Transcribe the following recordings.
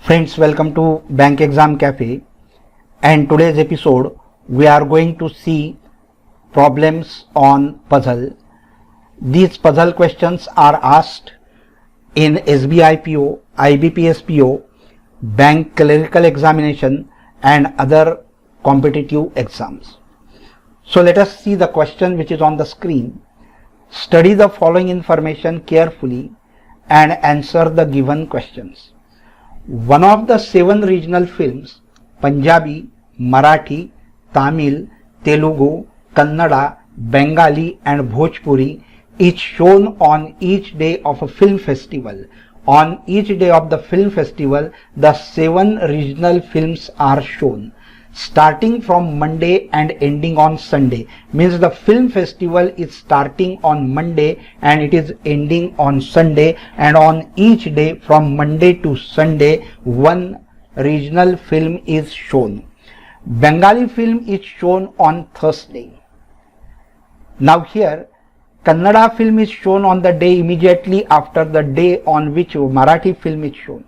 Friends, welcome to Bank Exam Cafe, and today's episode we are going to see problems on puzzle. These puzzle questions are asked in SBI PO, IBPS PO, bank clerical examination and other competitive exams. So let us see the question which is on the screen. Study the following information carefully and answer the given questions. One of the 7 regional films, Punjabi, Marathi, Tamil, Telugu, Kannada, Bengali and Bhojpuri, is shown on each day of a film festival. On each day of the film festival, the 7 regional films are shown, starting from Monday and ending on Sunday. Means the film festival is starting on Monday and it is ending on Sunday, and on each day from Monday to Sunday one regional film is shown. Bengali film is shown on Thursday. Now here Kannada film is shown on the day immediately after the day on which Marathi film is shown.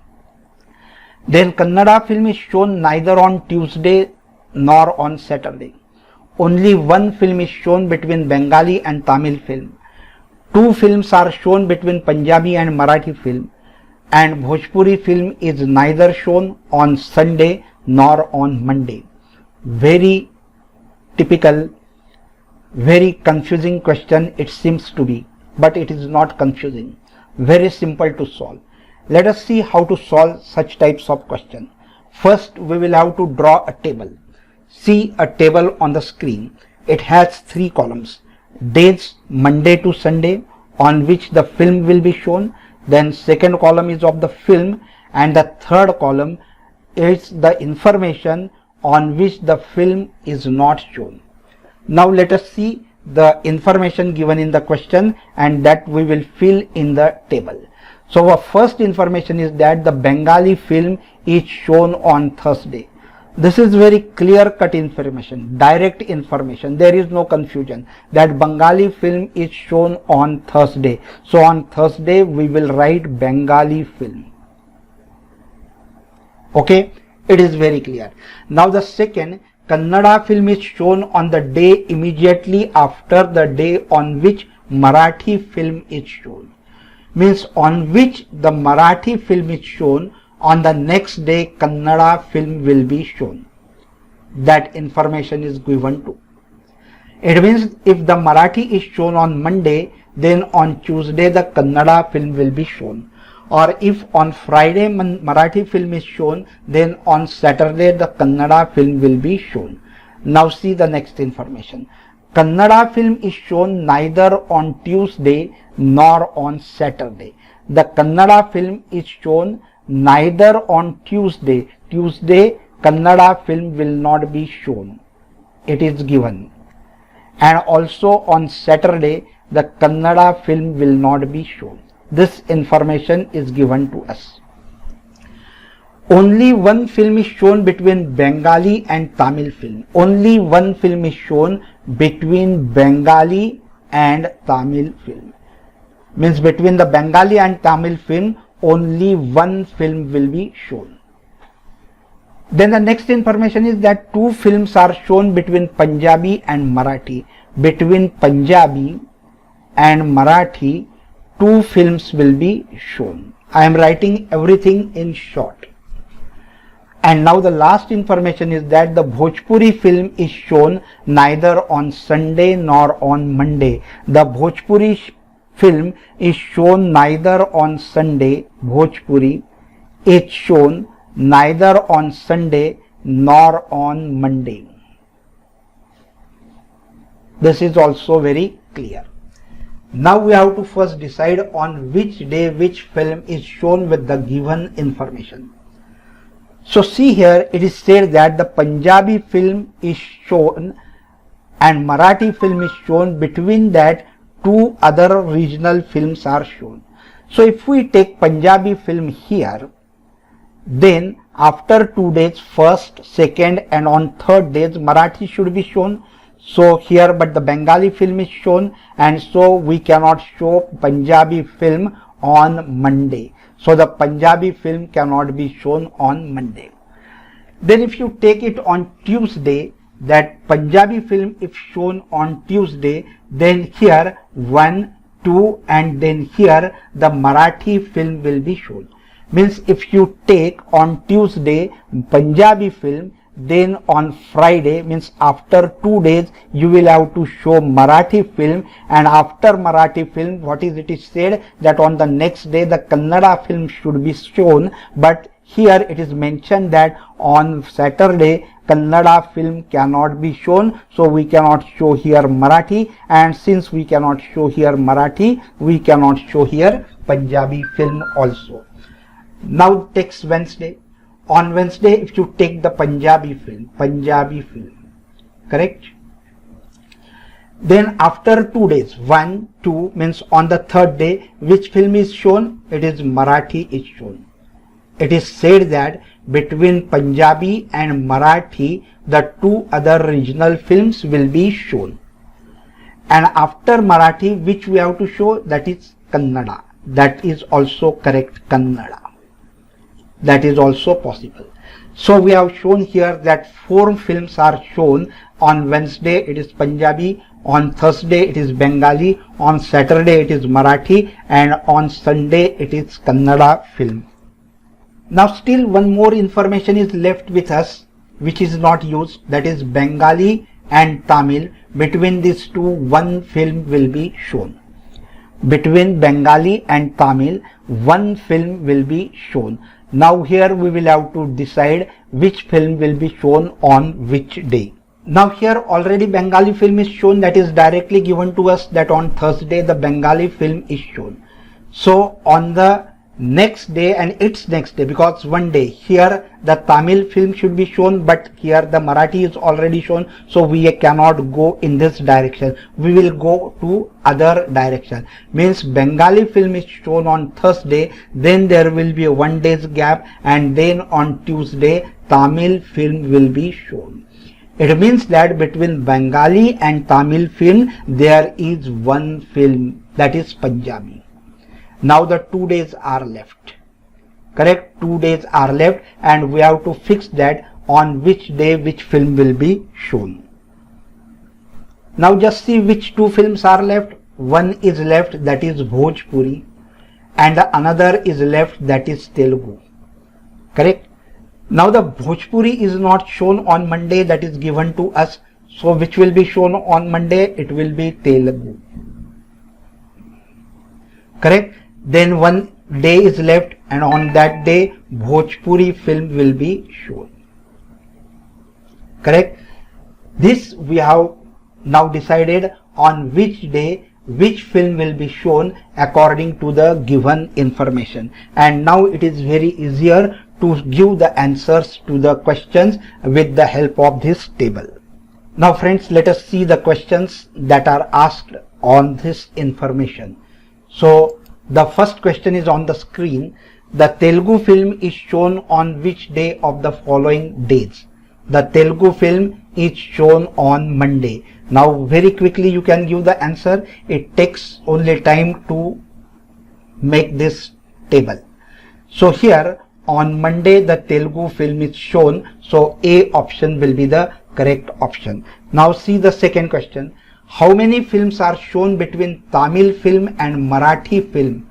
Then Kannada film is shown neither on Tuesday nor on Saturday. Only one film is shown between Bengali and Tamil film. 2 films are shown between Punjabi and Marathi film, and Bhojpuri film is neither shown on Sunday nor on Monday. Very typical, very confusing question it seems to be, but it is not confusing. Very simple to solve. Let us see how to solve such types of question. First, we will have to draw a table. See a table on the screen. It has 3 columns. Days Monday to Sunday on which the film will be shown. Then second column is of the film, and the third column is the information on which the film is not shown. Now let us see the information given in the question, and that we will fill in the table. So our first information is that the Bengali film is shown on Thursday. This is very clear cut information, direct information. There is no confusion that Bengali film is shown on Thursday. So on Thursday we will write Bengali film. Okay, it is very clear. Now the second, Kannada film is shown on the day immediately after the day on which Marathi film is shown. Means on which the Marathi film is shown, on the next day Kannada film will be shown. That information is given to. It means if the Marathi is shown on Monday, then on Tuesday the Kannada film will be shown. Or if on Friday Marathi film is shown, then on Saturday the Kannada film will be shown. Now see the next information. Kannada film is shown neither on Tuesday nor on Saturday. The Kannada film is shown neither on Tuesday. Tuesday Kannada film will not be shown. It is given. And also on Saturday the Kannada film will not be shown. This information is given to us. Only one film is shown between Bengali and Tamil film. Only one film is shown between Bengali and Tamil film. Means between the Bengali and Tamil film, only one film will be shown. Then the next information is that 2 films are shown between Punjabi and Marathi. Between Punjabi and Marathi, 2 films will be shown. I am writing everything in short. And now the last information is that the Bhojpuri film is shown neither on Sunday nor on Monday. The Bhojpuri film is shown neither on Sunday. Bhojpuri is shown neither on Sunday nor on Monday. This is also very clear. Now we have to first decide on which day which film is shown with the given information. So see here, it is said that the Punjabi film is shown and Marathi film is shown. Between that 2 other regional films are shown. So if we take Punjabi film here, then after 2 days, first, second and on third days Marathi should be shown. So here, but the Bengali film is shown, and so we cannot show Punjabi film on Monday. So the Punjabi film cannot be shown on Monday. Then if you take it on Tuesday, that Punjabi film if shown on Tuesday, then here 1, 2 and then here the Marathi film will be shown. Means if you take on Tuesday Punjabi film, then on Friday, means after 2 days, you will have to show Marathi film, and after Marathi film, what is it is said that on the next day the Kannada film should be shown, but here it is mentioned that on Saturday Kannada film cannot be shown, so we cannot show here Marathi, and since we cannot show here Marathi, we cannot show here Punjabi film also. Now next Wednesday. On Wednesday, if you take the Punjabi film, correct? Then after 2 days, 1, 2 means on the third day, which film is shown? It is Marathi is shown. It is said that between Punjabi and Marathi, the two other regional films will be shown. And after Marathi, which we have to show? That is Kannada. That is also correct, Kannada. That is also possible. So we have shown here that 4 films are shown. On Wednesday it is Punjabi, on Thursday it is Bengali, on Saturday it is Marathi, and on Sunday it is Kannada film. Now still one more information is left with us which is not used, that is Bengali and Tamil. Between these two, one film will be shown. Between Bengali and Tamil, one film will be shown. Now here we will have to decide which film will be shown on which day. Now here already Bengali film is shown, that is directly given to us that on Thursday the Bengali film is shown. So on the next day and its next day, because one day here the Tamil film should be shown, but here the Marathi is already shown, so we cannot go in this direction. We will go to other direction. Means Bengali film is shown on Thursday, then there will be a 1 day's gap, and then on Tuesday Tamil film will be shown. It means that between Bengali and Tamil film there is one film, that is Punjabi. Now the 2 days are left, correct? 2 days are left, and we have to fix that on which day which film will be shown. Now just see which 2 films are left. One is left, that is Bhojpuri, and another is left, that is Telugu, correct? Now the Bhojpuri is not shown on Monday, that is given to us, so which will be shown on Monday? It will be Telugu, correct? Then 1 day is left, and on that day Bhojpuri film will be shown, correct? This we have now decided on which day which film will be shown according to the given information, and now it is very easier to give the answers to the questions with the help of this table. Now friends, let us see the questions that are asked on this information. So the first question is on the screen. The Telugu film is shown on which day of the following days? The Telugu film is shown on Monday. Now very quickly you can give the answer. It takes only time to make this table. So here on Monday the Telugu film is shown, so A option will be the correct option. Now see the second question. How many films are shown between Tamil film and Marathi film?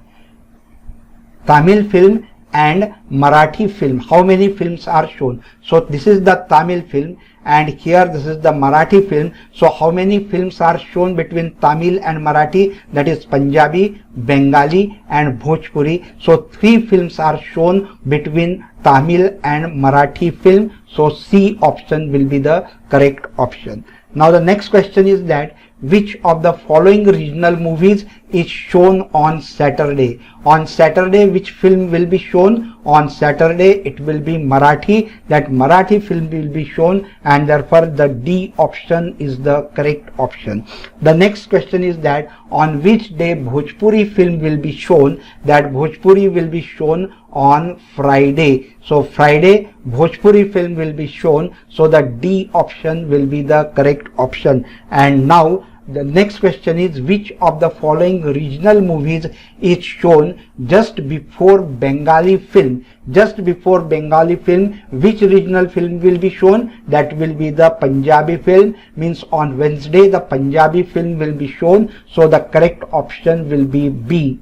Tamil film and Marathi film, how many films are shown? So this is the Tamil film, and here this is the Marathi film. So how many films are shown between Tamil and Marathi? That is Punjabi, Bengali and Bhojpuri. So 3 films are shown between Tamil and Marathi film. So C option will be the correct option. Now the next question is that which of the following regional movies is shown on Saturday? On Saturday which film will be shown? On Saturday it will be Marathi. That Marathi film will be shown, and therefore the D option is the correct option. The next question is that on which day Bhojpuri film will be shown? That Bhojpuri will be shown on Friday. So Friday Bhojpuri film will be shown, so the D option will be the correct option. And now The next question is, which of the following regional movies is shown just before Bengali film? Just before Bengali film, which regional film will be shown? That will be the Punjabi film. Means on Wednesday the Punjabi film will be shown. So the correct option will be B.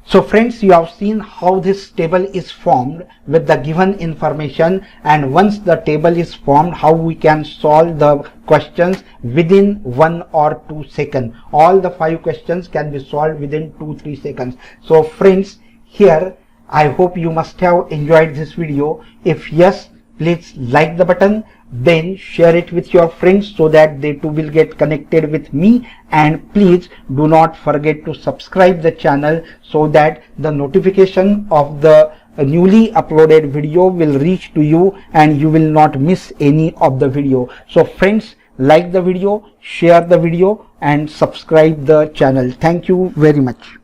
So friends, you have seen how this table is formed with the given information, and once the table is formed, how we can solve the questions within 1 or 2 seconds. All the 5 questions can be solved within 2-3 seconds. So friends, here I hope you must have enjoyed this video. If yes, please like the button, then share it with your friends so that they too will get connected with me, and please do not forget to subscribe the channel so that the notification of the newly uploaded video will reach to you and you will not miss any of the video. So friends, like the video, share the video and subscribe the channel. Thank you very much.